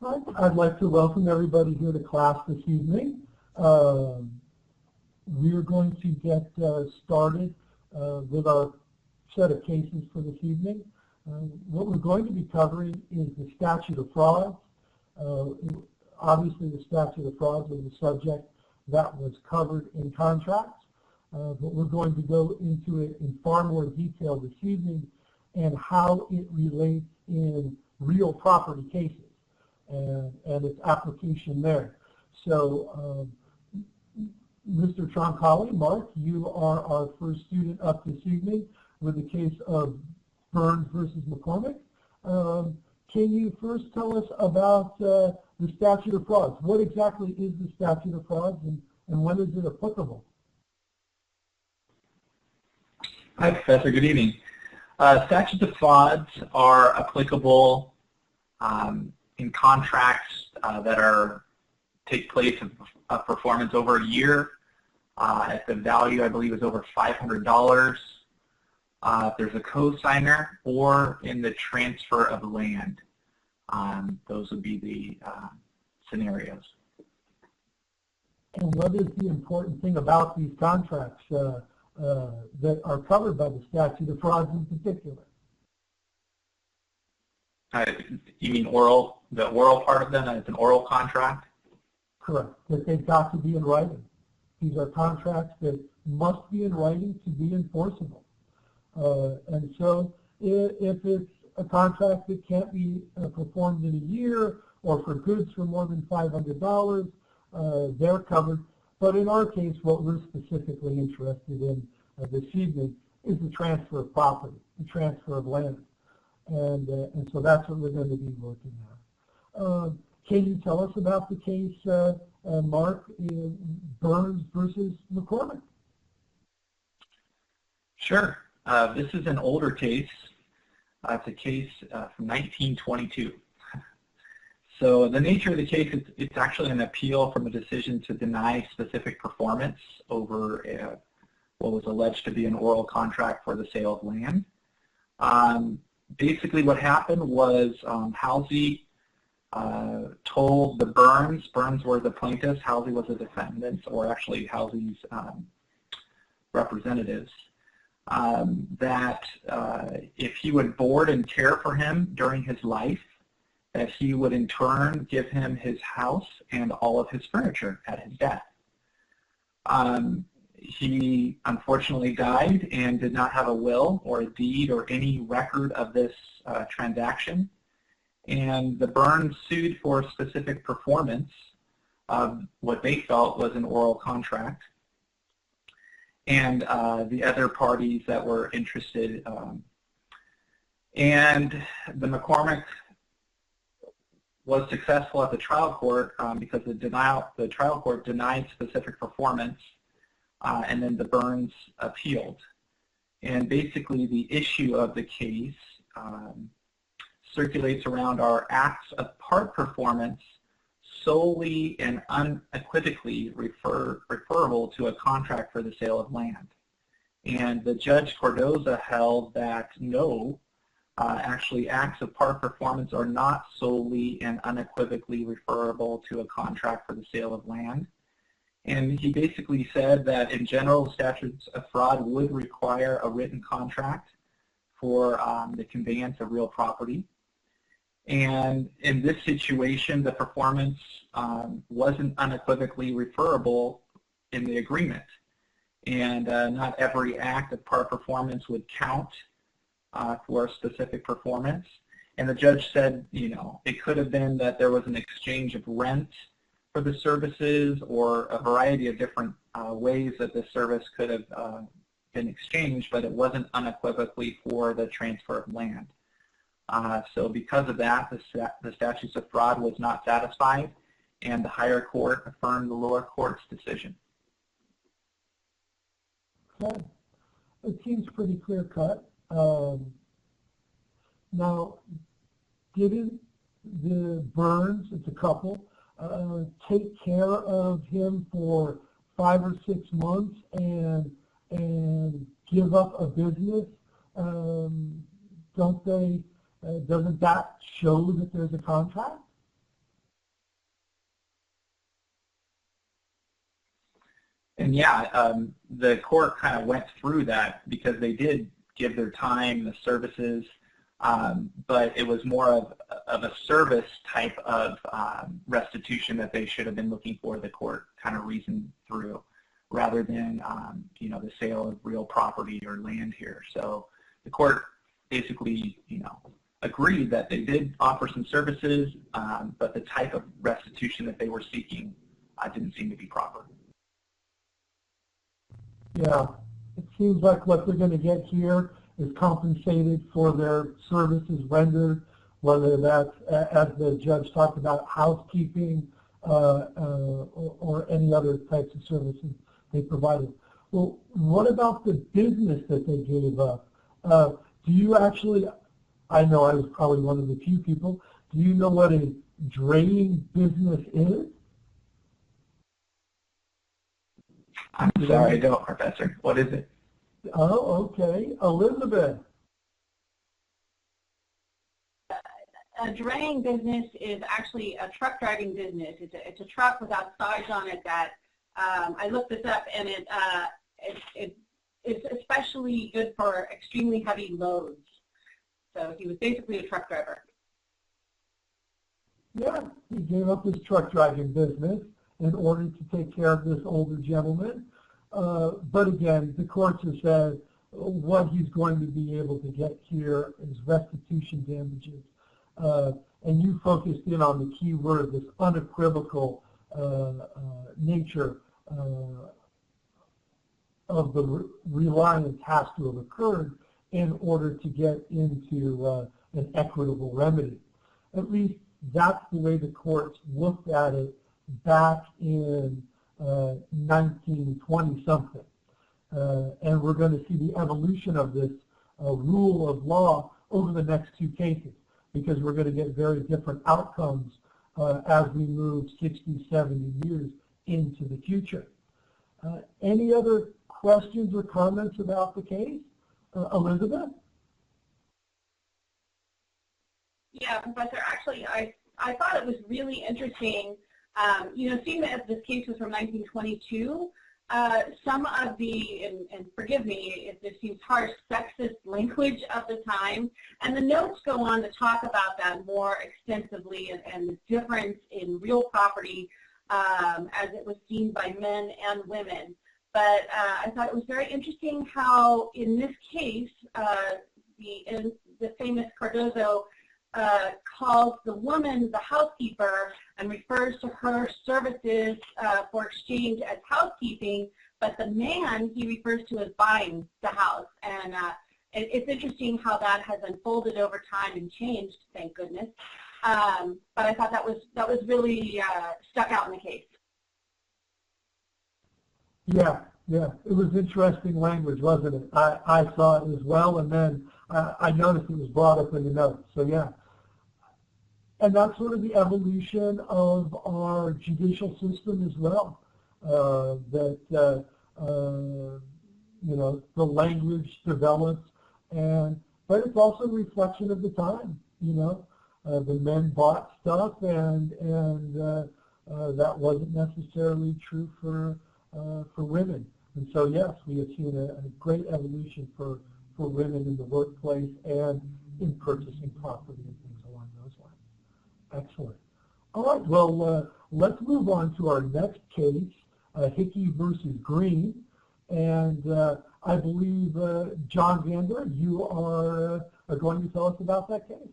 I'd like to welcome everybody here to class this evening. We are going to get started with our set of cases for this evening. What we're going to be covering is the statute of frauds. Obviously, the statute of frauds was a subject that was covered in contracts, but we're going to go into it in far more detail this evening and how it relates in real property cases and its application there. So, Mr. Troncalli, Mark, you are our first student up this evening with the case of Burns versus McCormick. Can you first tell us about the statute of frauds? What exactly is the statute of frauds and when is it applicable? Hi, Professor. Good evening. Statutes of frauds are applicable in contracts that take place of performance over a year. At the value, I believe, is over $500. If there's a co-signer or in the transfer of land. Those would be the scenarios. And what is the important thing about these contracts that are covered by the statute of frauds in particular? You mean oral, the oral part of them? It's an oral contract? Correct. That they've got to be in writing. These are contracts that must be in writing to be enforceable. And so if it's a contract that can't be performed in a year or for goods for more than $500, they're covered. But in our case, what we're specifically interested in this evening is the transfer of property, the transfer of land. And so that's what we're going to be looking at. Can you tell us about the case, Mark, Burns versus McCormick? Sure. This is an older case. It's a case from 1922. So the nature of the case, it's actually an appeal from a decision to deny specific performance over what was alleged to be an oral contract for the sale of land. Basically what happened was Halsey told the Burns were the plaintiffs, Halsey was the defendants, or actually Halsey's representatives, that if he would board and care for him during his life, that he would in turn give him his house and all of his furniture at his death. He unfortunately died and did not have a will or a deed or any record of this transaction. And the Burns sued for specific performance of what they felt was an oral contract. And the other parties that were interested. And the McCormick was successful at the trial court because the trial court denied specific performance, and then the Burns appealed. And basically the issue of the case circulates around our acts of part performance solely and unequivocally referable to a contract for the sale of land. And the Judge Cordoza held that no, actually acts of part performance are not solely and unequivocally referable to a contract for the sale of land. And he basically said that in general, statutes of fraud would require a written contract for the conveyance of real property. And in this situation, the performance wasn't unequivocally referable in the agreement. And not every act of part performance would count for a specific performance. And the judge said, you know, it could have been that there was an exchange of rent for the services or a variety of different ways that the service could have been exchanged, but it wasn't unequivocally for the transfer of land. So because of that, the statutes of fraud was not satisfied, and the higher court affirmed the lower court's decision. Okay. It seems pretty clear cut. Now, didn't the Burns, it's a couple, take care of him for 5 or 6 months and give up a business? Don't they? Doesn't that show that there's a contract? And yeah, the court kind of went through that because they did give their time, the services, but it was more of a service type of restitution that they should have been looking for. The court kind of reasoned through, rather than you know, the sale of real property or land here. So the court basically, you know, agreed that they did offer some services, but the type of restitution that they were seeking didn't seem to be proper. Yeah, it seems like what they're going to get here is compensated for their services rendered, whether that's, as the judge talked about, housekeeping or any other types of services they provided. Well, what about the business that they gave up? Do you actually, I know I was probably one of the few people, do you know what a draying business is? I'm sorry, I don't, Professor. What is it? Oh, okay. Elizabeth. A draying business is actually a truck driving business. It's a truck without sides on it that I looked this up, and it's especially good for extremely heavy loads. So he was basically a truck driver. Yeah, he gave up his truck driving business in order to take care of this older gentleman. But again, the courts have said what he's going to be able to get here is restitution damages. And you focused in on the key word, this unequivocal nature of the reliance has to have occurred in order to get into an equitable remedy. At least that's the way the courts looked at it back in 1920-something. And we're going to see the evolution of this rule of law over the next two cases, because we're going to get very different outcomes as we move 60, 70 years into the future. Any other questions or comments about the case? Elizabeth? Yeah, Professor, actually, I thought it was really interesting. You know, seeing that this case was from 1922, some of the, and forgive me if this seems harsh, sexist language of the time, and the notes go on to talk about that more extensively, and the difference in real property as it was seen by men and women. But I thought it was very interesting how, in this case, the famous Cardozo calls the woman the housekeeper and refers to her services for exchange as housekeeping, but the man he refers to as buying the house. And it's interesting how that has unfolded over time and changed, thank goodness. But I thought that was really stuck out in the case. Yeah, it was interesting language, wasn't it? I saw it as well, and then I noticed it was brought up in the notes, so yeah. And that's sort of the evolution of our judicial system as well, you know, the language develops, but it's also a reflection of the time, you know. The men bought stuff, and that wasn't necessarily true for women. And so yes, we have seen a great evolution for women in the workplace and in purchasing property and things along those lines. Excellent. All right, well, let's move on to our next case, Hickey versus Green. And I believe, John Vander, you are going to tell us about that case.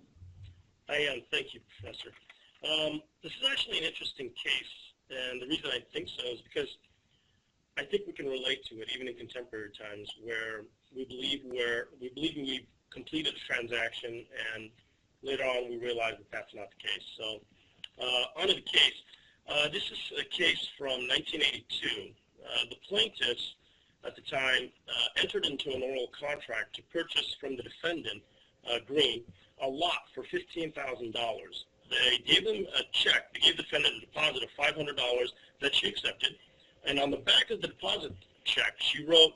I am. Thank you, Professor. This is actually an interesting case, and the reason I think so is because I think we can relate to it even in contemporary times, where we believe we've completed a transaction, and later on we realize that that's not the case. So on to the case. This is a case from 1982. The plaintiffs at the time entered into an oral contract to purchase from the defendant, Green, a lot for $15,000. They gave them a check. They gave the defendant a deposit of $500 that she accepted, and on the back of the deposit check, he wrote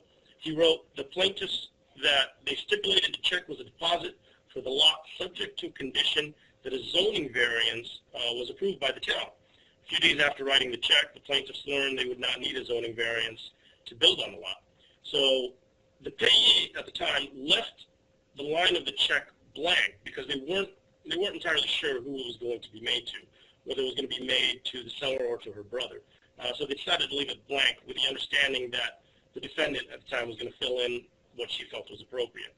the plaintiffs that they stipulated the check was a deposit for the lot subject to condition that a zoning variance was approved by the town. A few days after writing the check, the plaintiffs learned they would not need a zoning variance to build on the lot. So the payee at the time left the line of the check blank because they weren't entirely sure who it was going to be made to, whether it was going to be made to the seller or to her brother. So they decided to leave it blank with the understanding that the defendant at the time was going to fill in what she felt was appropriate.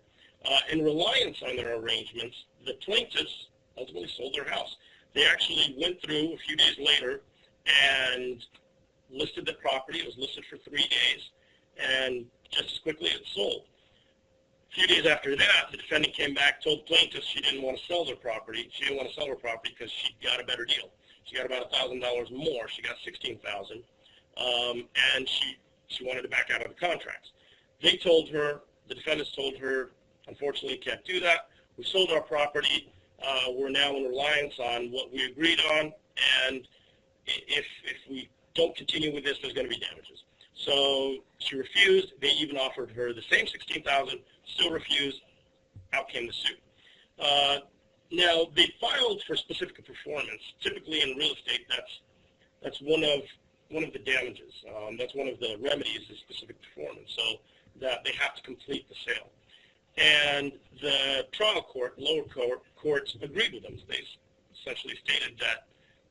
In reliance on their arrangements, the plaintiffs ultimately sold their house. They actually went through a few days later and listed the property. It was listed for 3 days, and just as quickly it sold. A few days after that, the defendant came back, told the plaintiffs she didn't want to sell their property. She didn't want to sell her property because she got a better deal. She got about $1,000 more. She got $16,000, and she wanted to back out of the contracts. They told her, the defendants told her, unfortunately, you can't do that. We sold our property. We're now in reliance on what we agreed on, and if we don't continue with this, there's going to be damages. So she refused. They even offered her the same $16,000, still refused. Out came the suit. Now, they filed for specific performance. Typically in real estate, that's one of the damages. That's one of the remedies is specific performance, so that they have to complete the sale. And the trial court, lower courts agreed with them. They essentially stated that,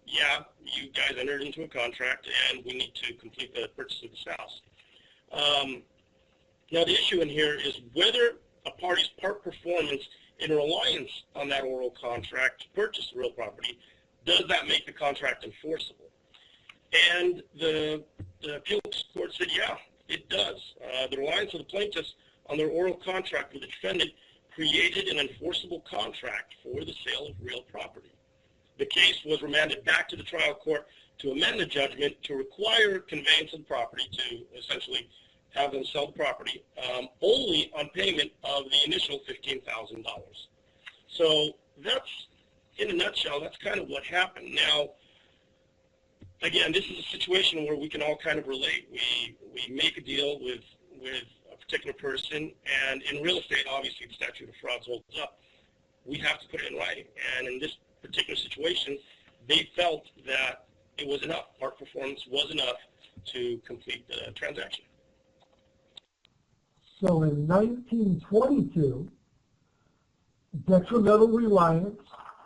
yeah, you guys entered into a contract and we need to complete the purchase of this house. Now the issue in here is whether a party's part performance in reliance on that oral contract to purchase the real property, does that make the contract enforceable? And the appeals court said, yeah, it does. The reliance of the plaintiffs on their oral contract with the defendant created an enforceable contract for the sale of real property. The case was remanded back to the trial court to amend the judgment to require conveyance of the property, to essentially have them sell the property, only on payment of the initial $15,000. So that's, in a nutshell, that's kind of what happened. Now, again, this is a situation where we can all kind of relate. We make a deal with a particular person, and in real estate, obviously, the statute of frauds holds up. We have to put it in writing, and in this particular situation, they felt that it was enough. Part performance was enough to complete the transaction. So in 1922, detrimental reliance,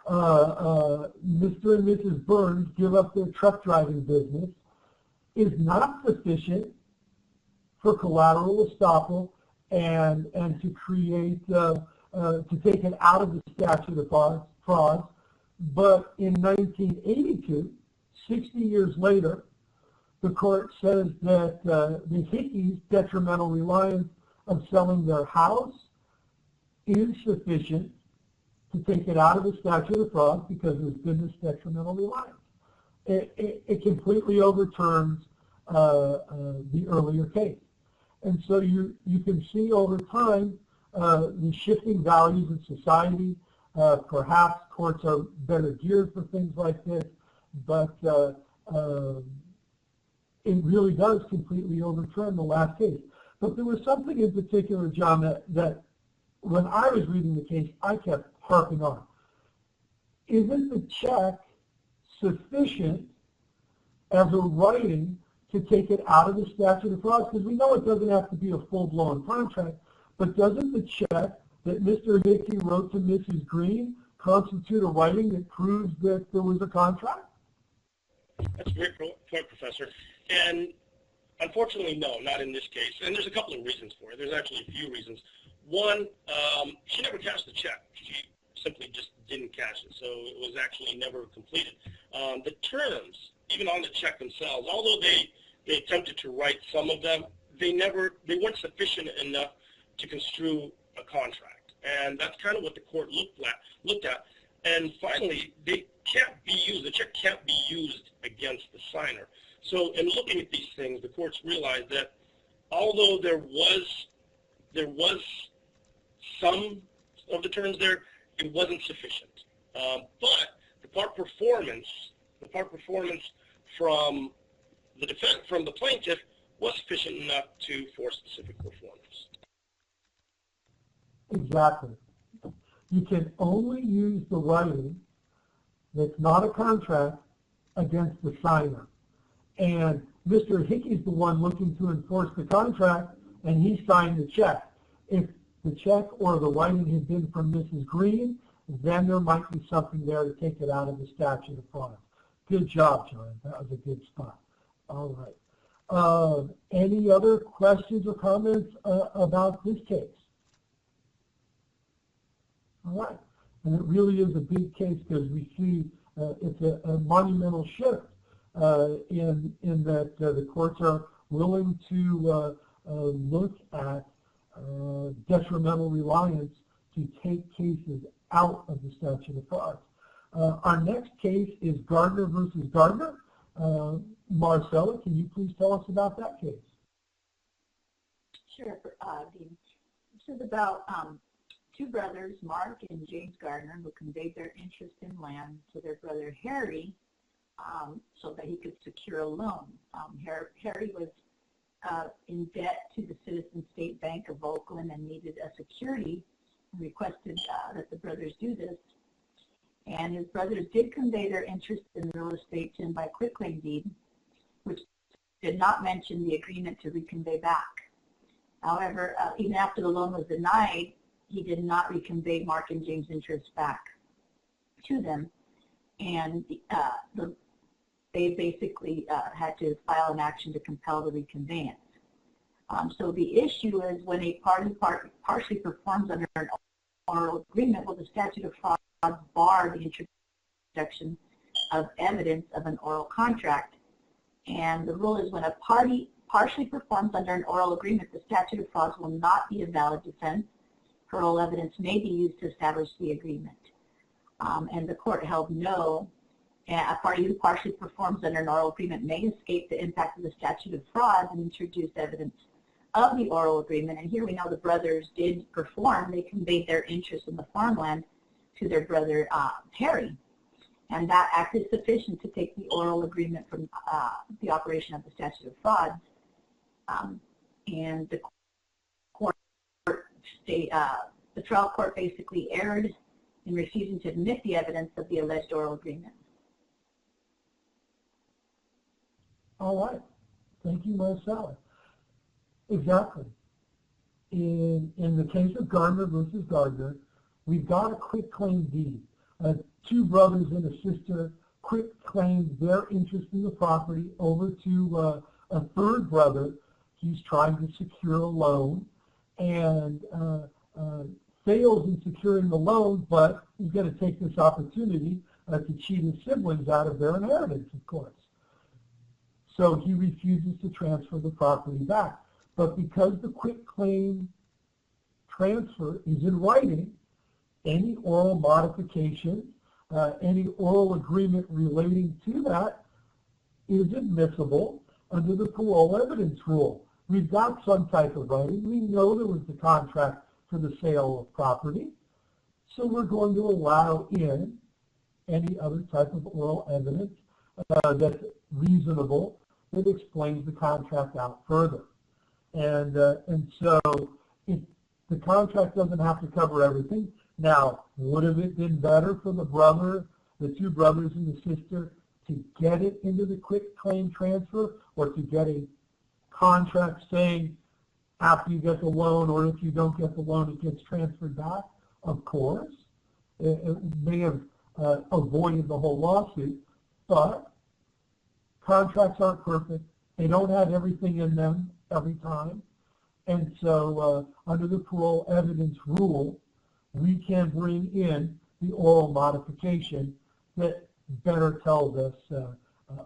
Mr. and Mrs. Burns give up their truck driving business, is not sufficient for collateral estoppel and to create, to take it out of the statute of frauds. But in 1982, 60 years later, the court says that the Hickey's detrimental reliance of selling their house is sufficient to take it out of the statute of frauds because there's been this detrimental reliance. It completely overturns the earlier case. And so you can see over time the shifting values in society. Perhaps courts are better geared for things like this, but it really does completely overturn the last case. But there was something in particular, John, that when I was reading the case, I kept harping on. Isn't the check sufficient as a writing to take it out of the statute of frauds? Because we know it doesn't have to be a full-blown contract, but doesn't the check that Mr. Hickey wrote to Mrs. Green constitute a writing that proves that there was a contract? That's a great point, Professor. And unfortunately, no, not in this case. And there's a couple of reasons for it. There's actually a few reasons. One, she never cashed the check. She simply just didn't cash it, so it was actually never completed. The terms, even on the check themselves, although they attempted to write some of them, they weren't sufficient enough to construe a contract. And that's kind of what the court looked at. And finally, they can't be used, the check can't be used against the signer. So in looking at these things, the courts realized that although there was some of the terms there, it wasn't sufficient. But the part performance from the plaintiff was sufficient enough to force specific performance. Exactly. You can only use the writing that's not a contract against the signer. And Mr. Hickey's the one looking to enforce the contract, and he signed the check. If the check or the writing had been from Mrs. Green, then there might be something there to take it out of the statute of frauds. Good job, John. That was a good spot. All right. Any other questions or comments about this case? All right. And it really is a big case because we see it's a monumental shift in that the courts are willing to look at detrimental reliance to take cases out of the statute of frauds. Our next case is Gardner versus Gardner. Marcella, can you please tell us about that case? Sure, Dean. This is about two brothers, Mark and James Gardner, who conveyed their interest in land to their brother Harry so that he could secure a loan. Harry was in debt to the Citizen State Bank of Oakland and needed a security and requested that the brothers do this. And his brothers did convey their interest in the real estate to him by quitclaim deed, which did not mention the agreement to reconvey back. However, even after the loan was denied, he did not reconvey Mark and James' interest back to them. And they basically had to file an action to compel the reconveyance. So the issue is when a party partially performs under an oral agreement, will the statute of frauds bar the introduction of evidence of an oral contract? And the rule is when a party partially performs under an oral agreement, the statute of frauds will not be a valid defense. Oral evidence may be used to establish the agreement. And the court held no. A party who partially performs under an oral agreement may escape the impact of the statute of frauds and introduce evidence of the oral agreement. And here we know the brothers did perform. They conveyed their interest in the farmland to their brother Harry. And that act is sufficient to take the oral agreement from the operation of the statute of frauds. And the court the trial court basically erred in refusing to admit the evidence of the alleged oral agreement. All right. Thank you, Marcella. Exactly. In the case of Gardner versus Gardner, we've got a quitclaim deed. Two brothers and a sister quitclaimed their interest in the property over to a third brother. He's trying to secure a loan and fails in securing the loan, but he's going to take this opportunity to cheat his siblings out of their inheritance, of course. So he refuses to transfer the property back. But because the quitclaim transfer is in writing, any oral modification, any oral agreement relating to that is admissible under the parole evidence rule. We've got some type of writing. We know there was the contract for the sale of property, so we're going to allow in any other type of oral evidence that's reasonable that explains the contract out further. And so the contract doesn't have to cover everything. Now, would have it been better for the two brothers and the sister, to get it into the quitclaim transfer, or to get a contract saying after you get the loan, or if you don't get the loan, it gets transferred back? Of course. It may have avoided the whole lawsuit, but contracts aren't perfect. They don't have everything in them every time. And so under the parole evidence rule, we can bring in the oral modification that better tells us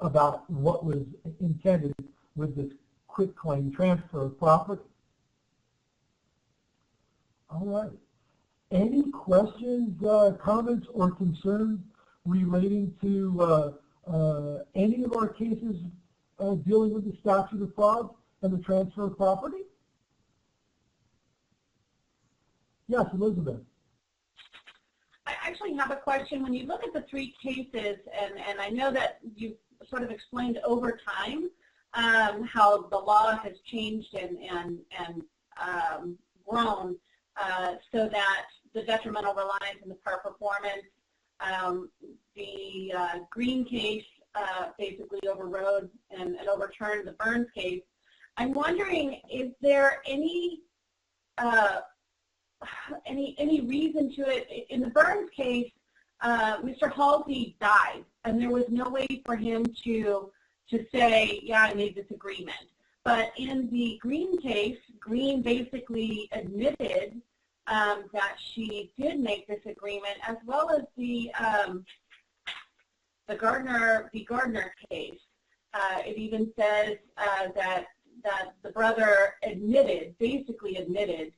about what was intended with this quitclaim transfer of property. All right. Any questions, comments, or concerns relating to any of our cases dealing with the statute of frauds and the transfer of property? Yes, Elizabeth. I actually have a question. When you look at the three cases, and I know that you've sort of explained over time how the law has changed and grown so that the detrimental reliance and the par performance, the Green case basically overrode and overturned the Burns case. I'm wondering, is there any reason to it? In the Burns case, Mr. Halsey died, and there was no way for him to say, yeah, I made this agreement. But in the Green case, Green basically admitted that she did make this agreement, as well as the Gardner case. It even says that the brother basically admitted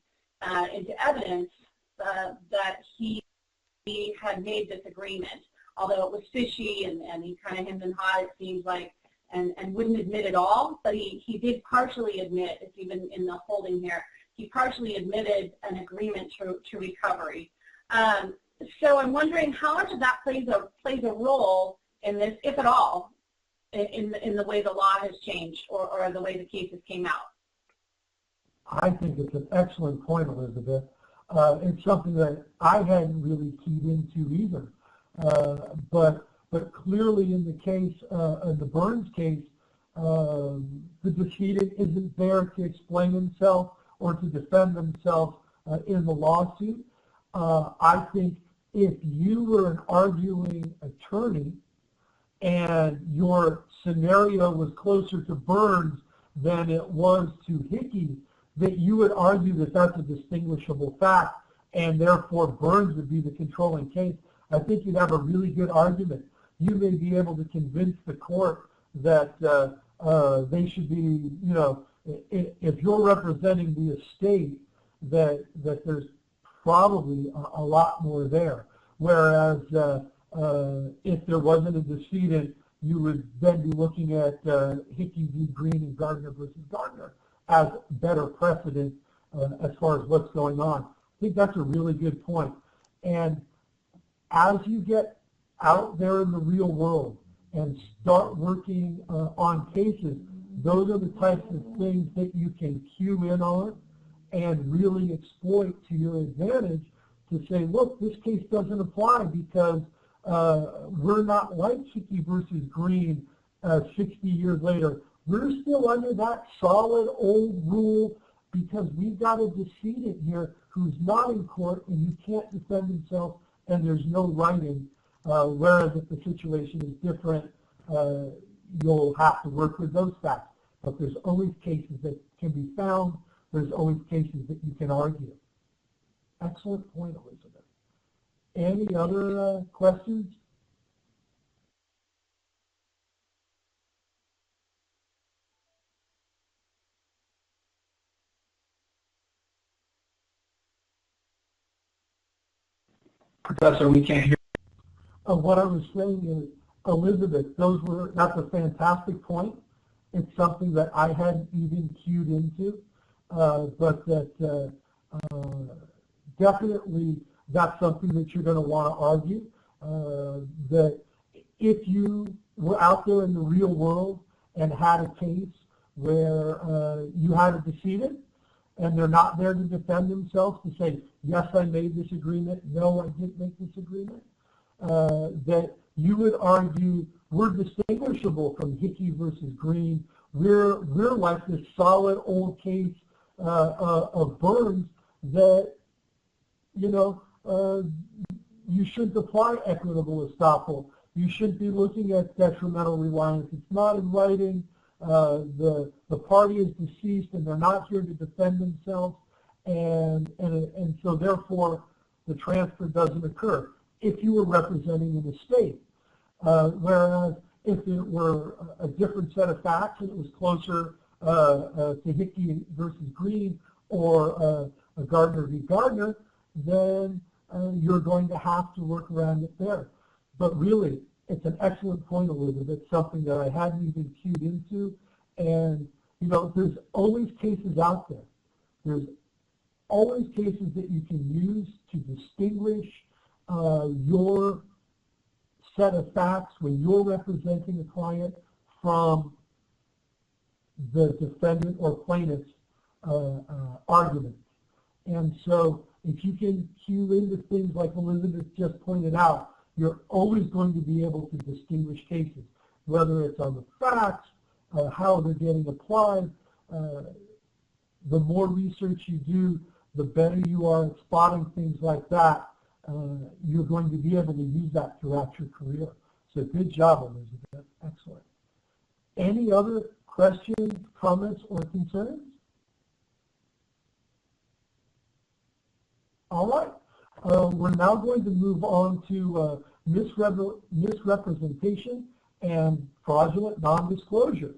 into evidence that he had made this agreement, although it was fishy and he kind of hemmed and hawed, it seems like, and wouldn't admit at all. But he did partially admit, it's even in the holding here, he partially admitted an agreement to recovery. So I'm wondering how much of that plays a role in this, if at all, in the way the law has changed or the way the cases came out. I think it's an excellent point, Elizabeth. It's something that I hadn't really keyed into either. But clearly in the case, in the Burns case, the decedent isn't there to explain himself or to defend themselves in the lawsuit. I think if you were an arguing attorney and your scenario was closer to Burns than it was to Hickey, that you would argue that that's a distinguishable fact and therefore Burns would be the controlling case. I think you'd have a really good argument. You may be able to convince the court that they should be, you know, if you're representing the estate, that there's probably a lot more there. Whereas if there wasn't a decedent, you would then be looking at Hickey v. Green and Gardner versus Gardner as better precedent as far as what's going on. I think that's a really good point. And as you get out there in the real world and start working on cases, those are the types of things that you can cue in on and really exploit to your advantage to say, look, this case doesn't apply because we're not like Hickey versus Green 60 years later. We're still under that solid old rule because we've got a decedent here who's not in court and who can't defend himself and there's no writing. Whereas if the situation is different, you'll have to work with those facts. But there's always cases that can be found. There's always cases that you can argue. Excellent point, Elizabeth. Any other questions? Professor, we can't hear. What I was saying is, Elizabeth, that's a fantastic point. It's something that I hadn't even cued into, but that definitely that's something that you're going to want to argue. That if you were out there in the real world and had a case where you had a decedent and they're not there to defend themselves to say, yes, I made this agreement, no, I didn't make this agreement, that you would argue we're distinguishable from Hickey versus Green. We're like this solid old case of Burns that, you know, you shouldn't apply equitable estoppel. You shouldn't be looking at detrimental reliance. It's not in writing. The party is deceased and they're not here to defend themselves, and so therefore the transfer doesn't occur if you were representing an estate. Whereas if it were a different set of facts and it was closer to Hickey versus Green or a Gardner v. Gardner, then you're going to have to work around it there. But really, it's an excellent point, Elizabeth, something that I hadn't even cued into. And, you know, there's always cases out there. There's always cases that you can use to distinguish your set of facts when you're representing a client from the defendant or plaintiff's argument. And so if you can cue into things like Elizabeth just pointed out, you're always going to be able to distinguish cases. whether it's on the facts, how they're getting applied. The more research you do, the better you are at spotting things like that. You're going to be able to use that throughout your career. So good job, Elizabeth. Excellent. Any other questions, comments, or concerns? All right. We're now going to move on to misrepresentation and fraudulent non-disclosure.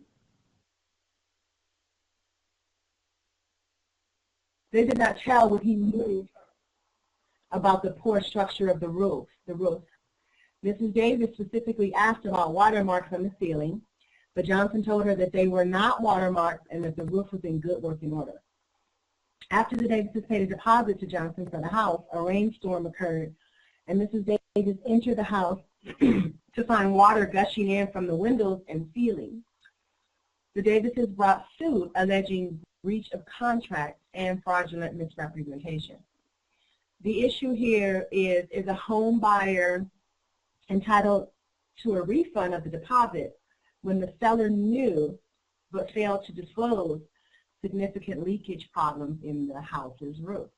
They did not tell what he knew about the poor structure of the roof. Mrs. Davis specifically asked about watermarks on the ceiling, but Johnson told her that they were not watermarks and that the roof was in good working order. After the Davises paid a deposit to Johnson for the house, a rainstorm occurred, and Mrs. Davis entered the house to find water gushing in from the windows and ceiling. The Davises brought suit alleging breach of contract and fraudulent misrepresentation. The issue here is a home buyer entitled to a refund of the deposit when the seller knew but failed to disclose significant leakage problems in the house's roof.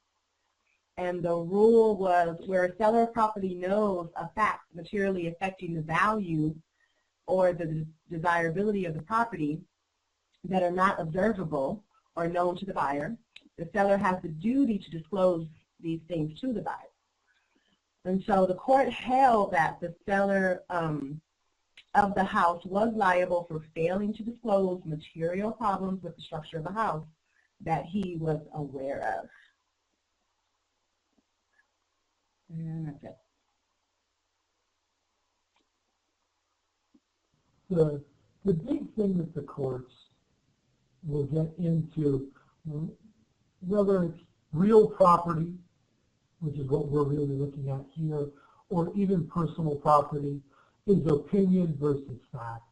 And the rule was where a seller of property knows a fact materially affecting the value or the desirability of the property that are not observable or known to the buyer, the seller has the duty to disclose these things to the buyer. And so the court held that the seller of the house was liable for failing to disclose material problems with the structure of the house that he was aware of. And that's it. The big thing that the courts will get into, whether it's real property, which is what we're really looking at here, or even personal property, is opinion versus fact.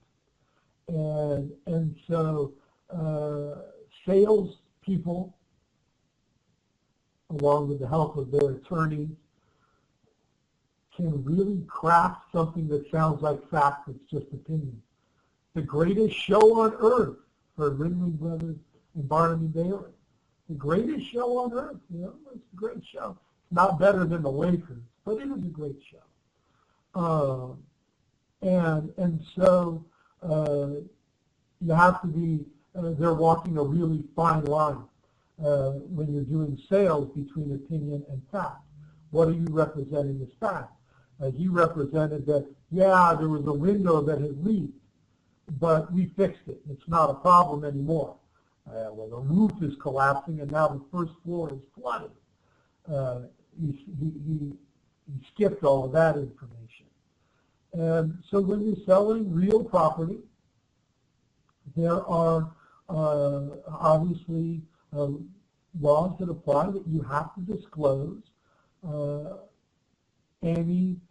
And so sales people, along with the help of their attorneys, can really craft something that sounds like fact that's just opinion. The greatest show on earth for Ringling Brothers and Barnum and Bailey. The greatest show on earth, you know, it's a great show. It's not better than the Lakers, but it is a great show. And so you have to be, they're walking a really fine line when you're doing sales between opinion and fact. What are you representing as fact? He represented that, yeah, there was a window that had leaked, but we fixed it. It's not a problem anymore. Well, the roof is collapsing and now the first floor is flooded. He skipped all of that information. And so when you're selling real property, there are obviously laws that apply that you have to disclose any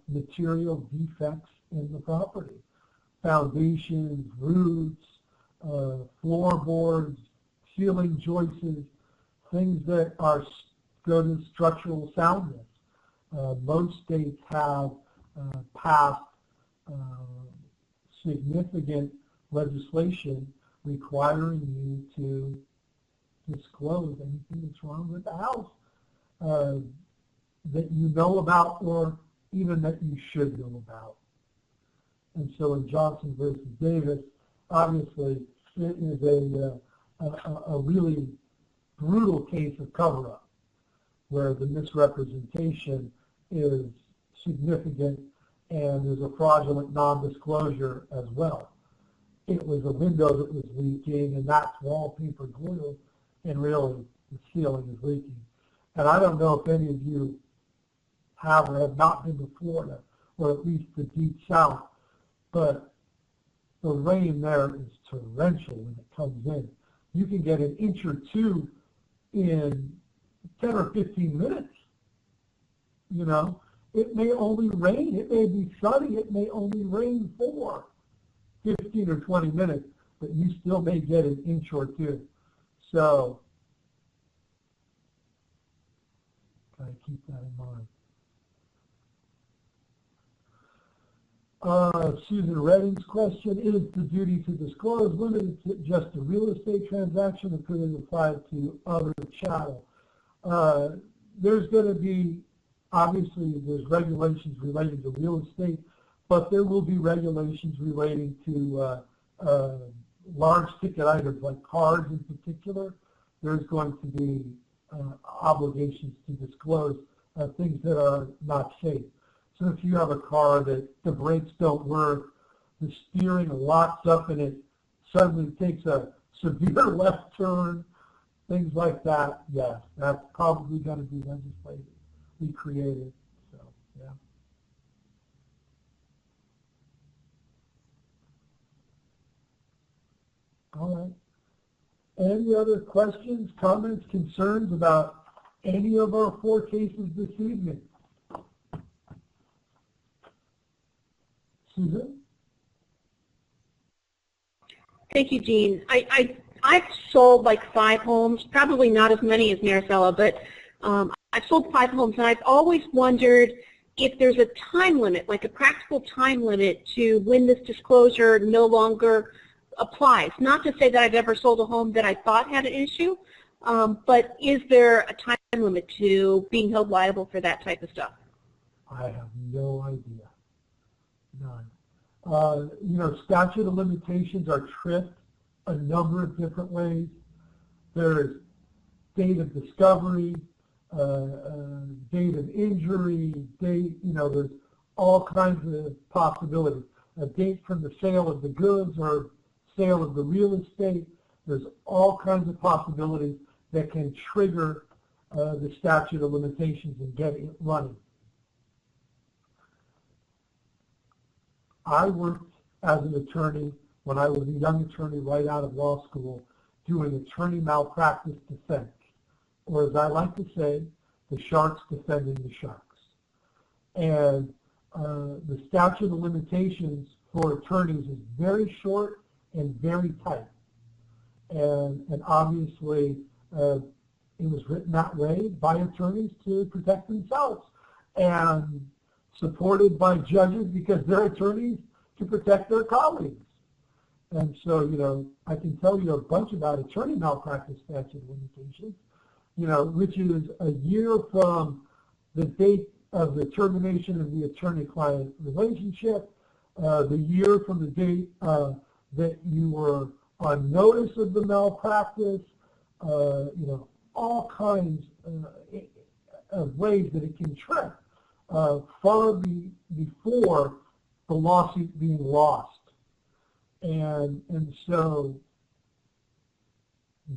material defects in the property. Foundations, roofs, floorboards, ceiling joists, things that are go to structural soundness. Most states have passed significant legislation requiring you to disclose anything that's wrong with the house that you know about or even that you should know about. And so in Johnson versus Davis, obviously it is a really brutal case of cover-up where the misrepresentation is significant and there's a fraudulent non-disclosure as well. It was a window that was leaking and that's wallpaper glue and really the ceiling is leaking. And I don't know if any of you have or have not been to Florida or at least the deep south, but the rain there is torrential when it comes in. You can get an inch or two in 10 or 15 minutes. You know, it may only rain, it may be sunny, it may only rain for 15 or 20 minutes, but you still may get an inch or two. So, gotta keep that in mind. Susan Redding's question, is the duty to disclose limited to just a real estate transaction, or could it apply to other chattel? There's going to be, obviously, there's regulations relating to real estate, but there will be regulations relating to large ticket items like cars in particular. There's going to be obligations to disclose things that are not safe. So if you have a car that the brakes don't work, the steering locks up and it suddenly takes a severe left turn, things like that, yes, that's probably going to be legislatively created. So, yeah. All right. Any other questions, comments, concerns about any of our 4 cases this evening? Susan? Thank you, Gene. I've sold like 5 homes, probably not as many as Maricela, but I've sold 5 homes, and I've always wondered if there's a time limit, like a practical time limit to when this disclosure no longer applies. Not to say that I've ever sold a home that I thought had an issue, but is there a time limit to being held liable for that type of stuff? I have no idea. None. You know, statute of limitations are tripped a number of different ways. There's date of discovery, date of injury, date, you know, there's all kinds of possibilities. A date from the sale of the goods or sale of the real estate. There's all kinds of possibilities that can trigger the statute of limitations and get it running. I worked as an attorney when I was a young attorney right out of law school doing attorney malpractice defense, or as I like to say, the sharks defending the sharks. And the statute of limitations for attorneys is very short and very tight. And obviously it was written that way by attorneys to protect themselves, and supported by judges because they're attorneys to protect their colleagues. And so, you know, I can tell you a bunch about attorney malpractice statute of limitations, you know, which is a year from the date of the termination of the attorney-client relationship, the year from the date that you were on notice of the malpractice, you know, all kinds of ways that it can trip far before the lawsuit being lost. And so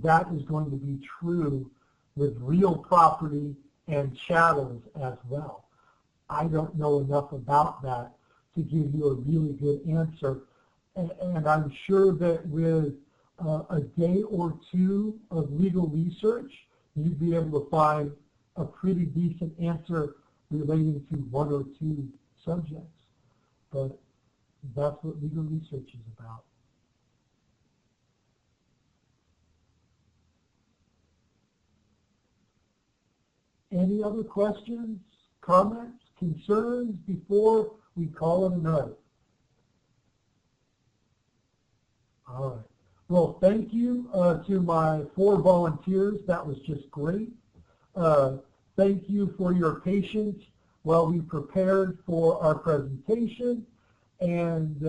that is going to be true with real property and chattels as well. I don't know enough about that to give you a really good answer. And I'm sure that with a day or two of legal research, you'd be able to find a pretty decent answer relating to 1 or 2 subjects. But that's what legal research is about. Any other questions, comments, concerns before we call it a night? All right. Well, thank you to my 4 volunteers. That was just great. Thank you for your patience while we prepared for our presentation. And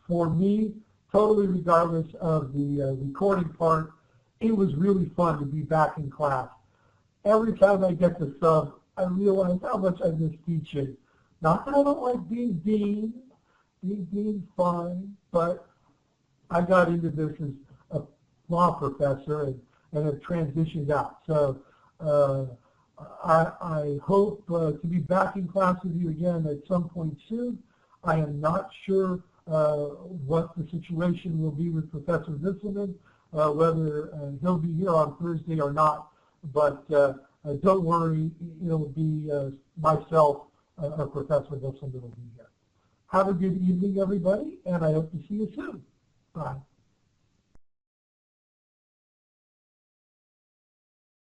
for me, totally regardless of the recording part, it was really fun to be back in class. Every time I get to sub, I realize how much I miss teaching. Not that I don't like being dean. Being dean's fine, but I got into this as a law professor and have transitioned out. So I hope to be back in class with you again at some point soon. I am not sure what the situation will be with Professor Visselman, whether he'll be here on Thursday or not, but don't worry, it'll be myself or Professor Visselman will be here. Have a good evening, everybody, and I hope to see you soon. Bye.